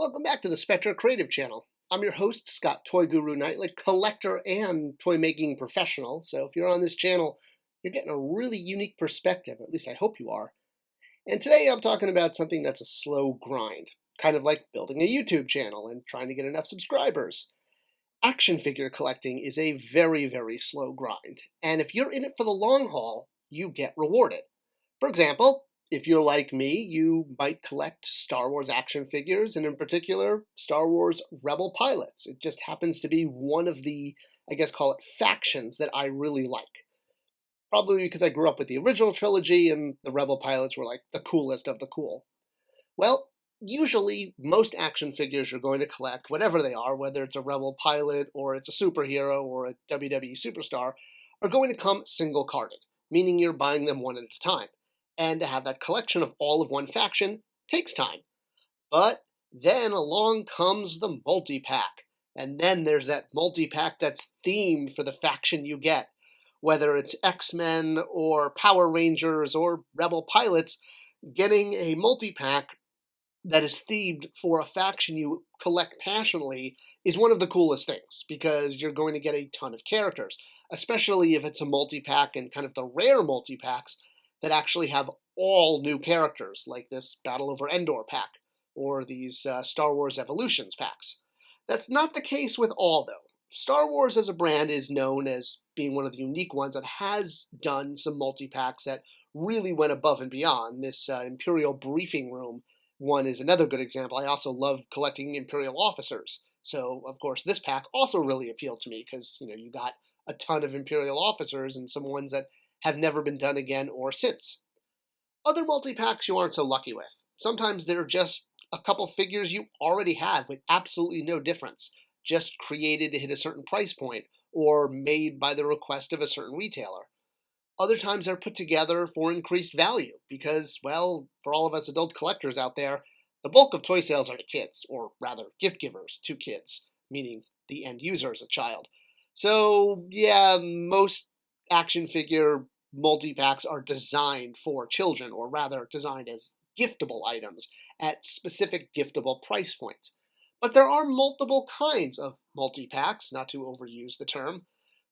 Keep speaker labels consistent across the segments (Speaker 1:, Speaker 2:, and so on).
Speaker 1: Welcome back to the Spector Creative channel. I'm your host, Scott Toy Guru Neitlich, collector and toy making professional. So if you're on this channel, you're getting a really unique perspective, at least I hope you are. And today I'm talking about something that's a slow grind, kind of like building a YouTube channel and trying to get enough subscribers. Action figure collecting is a very, very slow grind. And if you're in it for the long haul, you get rewarded. For example, if you're like me, you might collect Star Wars action figures, and in particular, Star Wars Rebel pilots. It just happens to be one of the, call it factions that I really like. Probably because I grew up with the original trilogy, and the Rebel pilots were like the coolest of the cool. Well, usually, most action figures you're going to collect, whatever they are, whether it's a Rebel pilot, or it's a superhero, or a WWE superstar, are going to come single-carded, meaning you're buying them one at a time. And to have that collection of all of one faction takes time. But then along comes the multi-pack. And then there's that multi-pack that's themed for the faction you get. Whether it's X-Men or Power Rangers or Rebel Pilots, getting a multi-pack that is themed for a faction you collect passionately is one of the coolest things, because you're going to get a ton of characters, especially if it's a multi-pack and kind of the rare multi-packs that actually have all new characters, like this Battle Over Endor pack, or these Star Wars Evolutions packs. That's not the case with all, though. Star Wars as a brand is known as being one of the unique ones that has done some multi-packs that really went above and beyond. This Imperial Briefing Room one is another good example. I also love collecting Imperial officers. So, of course, this pack also really appealed to me because, you got a ton of Imperial officers and some ones that have never been done again or since. Other multi-packs you aren't so lucky with. Sometimes they're just a couple figures you already have with absolutely no difference, just created to hit a certain price point or made by the request of a certain retailer. Other times they're put together for increased value because, well, for all of us adult collectors out there, the bulk of toy sales are to kids, or rather gift givers to kids, meaning the end user is a child. So, yeah, most action figure multi-packs are designed for children, or rather designed as giftable items at specific giftable price points. But there are multiple kinds of multi-packs, not to overuse the term.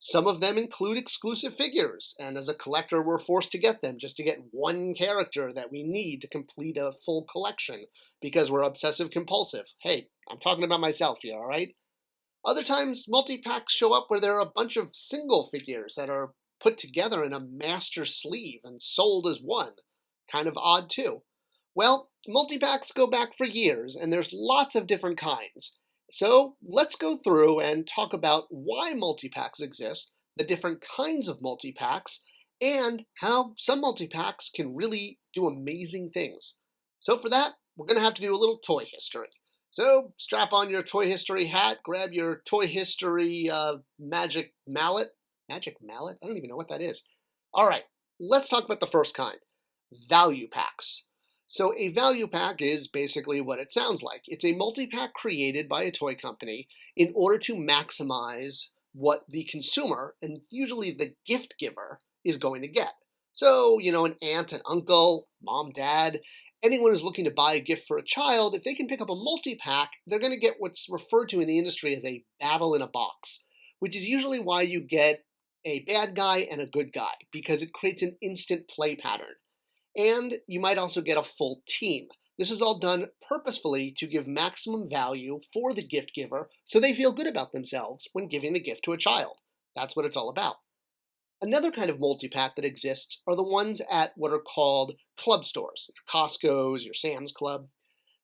Speaker 1: Some of them include exclusive figures, and as a collector we're forced to get them just to get one character that we need to complete a full collection because we're obsessive compulsive. Hey, I'm talking about myself here, alright? Other times multi-packs show up where there are a bunch of single figures that are put together in a master sleeve and sold as one. Kind of odd too. Well, multi-packs go back for years, and there's lots of different kinds. So let's go through and talk about why multi-packs exist, the different kinds of multi-packs, and how some multi-packs can really do amazing things. So for that, we're going to have to do a little toy history. So strap on your toy history hat, grab your toy history magic mallet. Magic mallet? I don't even know what that is. All right, let's talk about the first kind, value packs. So a value pack is basically what it sounds like. It's a multi-pack created by a toy company in order to maximize what the consumer, and usually the gift giver, is going to get. So, an aunt, an uncle, mom, dad, anyone who's looking to buy a gift for a child, if they can pick up a multi-pack, they're going to get what's referred to in the industry as a battle in a box, which is usually why you get a bad guy and a good guy, because it creates an instant play pattern. And you might also get a full team. This is all done purposefully to give maximum value for the gift giver so they feel good about themselves when giving the gift to a child. That's what it's all about. Another kind of multi-pack that exists are the ones at what are called club stores, your Costco's, your Sam's Club.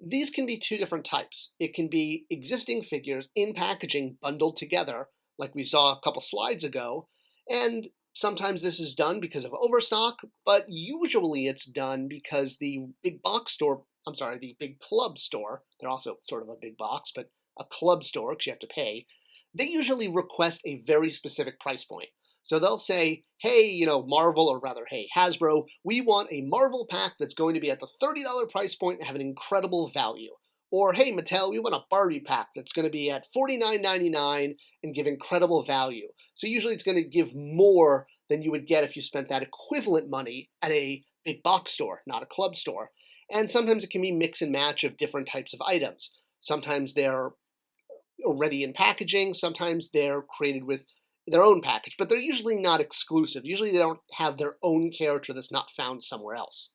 Speaker 1: These can be two different types. It can be existing figures in packaging bundled together, like we saw a couple slides ago, and sometimes this is done because of overstock, but usually it's done because the big club store, they're also sort of a big box, but a club store, because you have to pay, they usually request a very specific price point. So they'll say, hey, Marvel, or rather, hey, Hasbro, we want a Marvel pack that's going to be at the $30 price point and have an incredible value. Or, hey, Mattel, we want a Barbie pack that's going to be at $49.99 and give incredible value. So usually it's going to give more than you would get if you spent that equivalent money at a big box store, not a club store. And sometimes it can be mix and match of different types of items. Sometimes they're already in packaging. Sometimes they're created with their own package, but they're usually not exclusive. Usually they don't have their own character that's not found somewhere else.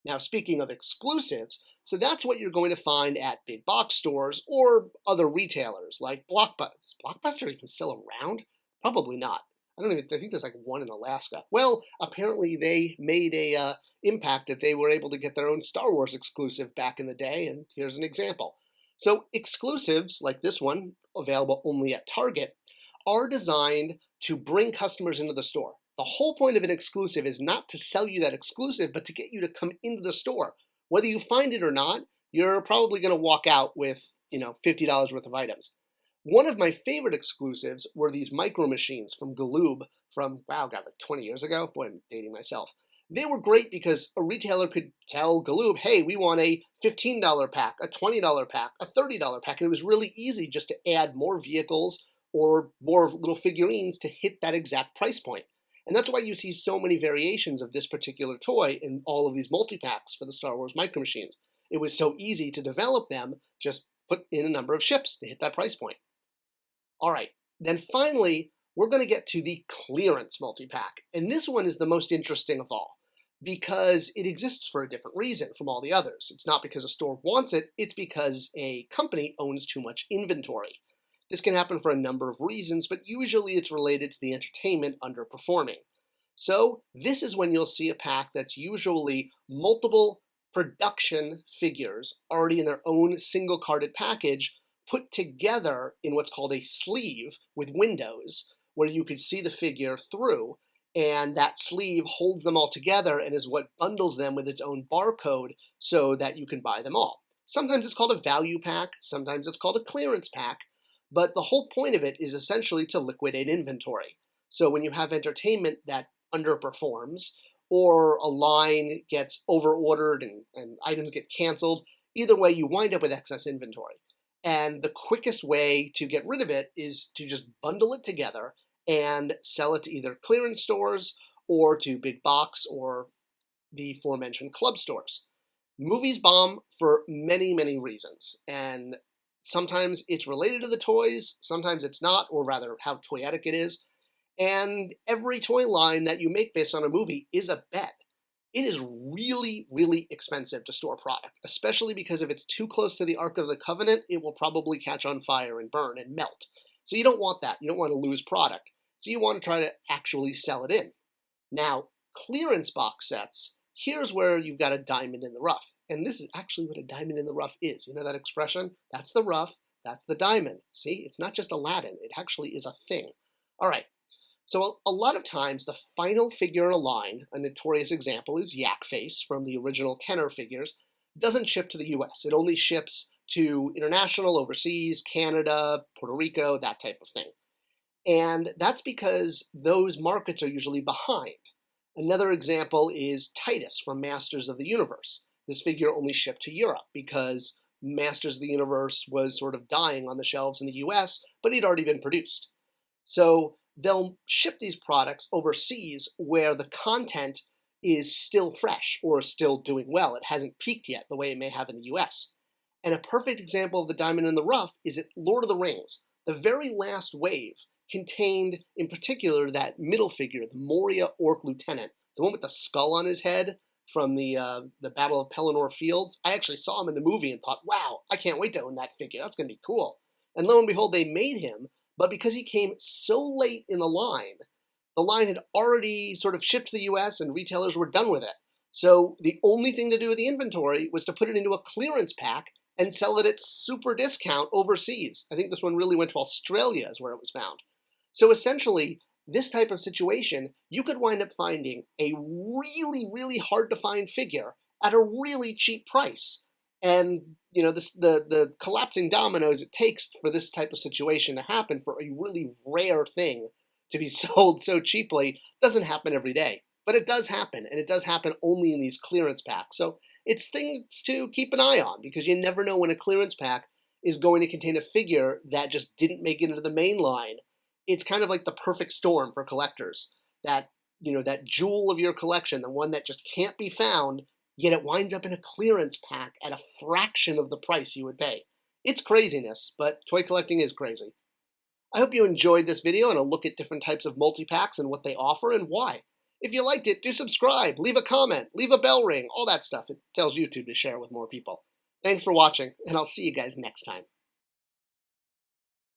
Speaker 1: Now, speaking of exclusives, so that's what you're going to find at big box stores or other retailers like Blockbuster. Is Blockbuster even still around? Probably not. I think there's like one in Alaska. Well, apparently they made a impact that they were able to get their own Star Wars exclusive back in the day, and here's an example. So exclusives like this one, available only at Target, are designed to bring customers into the store. The whole point of an exclusive is not to sell you that exclusive, but to get you to come into the store. Whether you find it or not, you're probably going to walk out with, $50 worth of items. One of my favorite exclusives were these micro machines from Galoob from, like 20 years ago. Boy, I'm dating myself. They were great because a retailer could tell Galoob, hey, we want a $15 pack, a $20 pack, a $30 pack. And it was really easy just to add more vehicles or more little figurines to hit that exact price point. And that's why you see so many variations of this particular toy in all of these multi-packs for the Star Wars Micro Machines. It was so easy to develop them, just put in a number of ships to hit that price point. All right, then finally, we're going to get to the clearance multi-pack. And this one is the most interesting of all because it exists for a different reason from all the others. It's not because a store wants it, it's because a company owns too much inventory. This can happen for a number of reasons, but usually it's related to the entertainment underperforming. So this is when you'll see a pack that's usually multiple production figures already in their own single-carded package put together in what's called a sleeve with windows where you can see the figure through, and that sleeve holds them all together and is what bundles them with its own barcode so that you can buy them all. Sometimes it's called a value pack, sometimes it's called a clearance pack, but the whole point of it is essentially to liquidate inventory. So when you have entertainment that underperforms, or a line gets overordered and items get canceled, either way you wind up with excess inventory. And the quickest way to get rid of it is to just bundle it together and sell it to either clearance stores or to big box or the aforementioned club stores. Movies bomb for many, many reasons. And sometimes it's related to the toys, sometimes it's not, or rather how toyetic it is. And every toy line that you make based on a movie is a bet. It is really, really expensive to store product, especially because if it's too close to the Ark of the Covenant, it will probably catch on fire and burn and melt. So you don't want that. You don't want to lose product. So you want to try to actually sell it in. Now, clearance box sets, here's where you've got a diamond in the rough. And this is actually what a diamond in the rough is. You know that expression? That's the rough, that's the diamond. See, it's not just Aladdin. It actually is a thing. All right. So a lot of times, the final figure in a line, a notorious example is Yak Face from the original Kenner figures, doesn't ship to the US. It only ships to international, overseas, Canada, Puerto Rico, that type of thing. And that's because those markets are usually behind. Another example is Titus from Masters of the Universe. This figure only shipped to Europe because Masters of the Universe was sort of dying on the shelves in the US, but it had already been produced. So they'll ship these products overseas where the content is still fresh or still doing well. It hasn't peaked yet the way it may have in the US. And a perfect example of the diamond in the rough is at Lord of the Rings. The very last wave contained, in particular, that middle figure, the Moria Orc Lieutenant, the one with the skull on his head from the Battle of Pelennor Fields. I actually saw him in the movie and thought, wow, I can't wait to own that figure. That's going to be cool. And lo and behold, they made him, but because he came so late in the line had already sort of shipped to the US and retailers were done with it. So the only thing to do with the inventory was to put it into a clearance pack and sell it at super discount overseas. I think this one really went to Australia is where it was found. So essentially, this type of situation, you could wind up finding a really, really hard to find figure at a really cheap price. And the collapsing dominoes it takes for this type of situation to happen, for a really rare thing to be sold so cheaply, doesn't happen every day. But it does happen, and it does happen only in these clearance packs. So it's things to keep an eye on, because you never know when a clearance pack is going to contain a figure that just didn't make it into the main line. It's kind of like the perfect storm for collectors. That jewel of your collection, the one that just can't be found, yet it winds up in a clearance pack at a fraction of the price you would pay. It's craziness, but toy collecting is crazy. I hope you enjoyed this video and a look at different types of multi-packs and what they offer and why. If you liked it, do subscribe, leave a comment, leave a bell ring, all that stuff. It tells YouTube to share with more people. Thanks for watching, and I'll see you guys next time.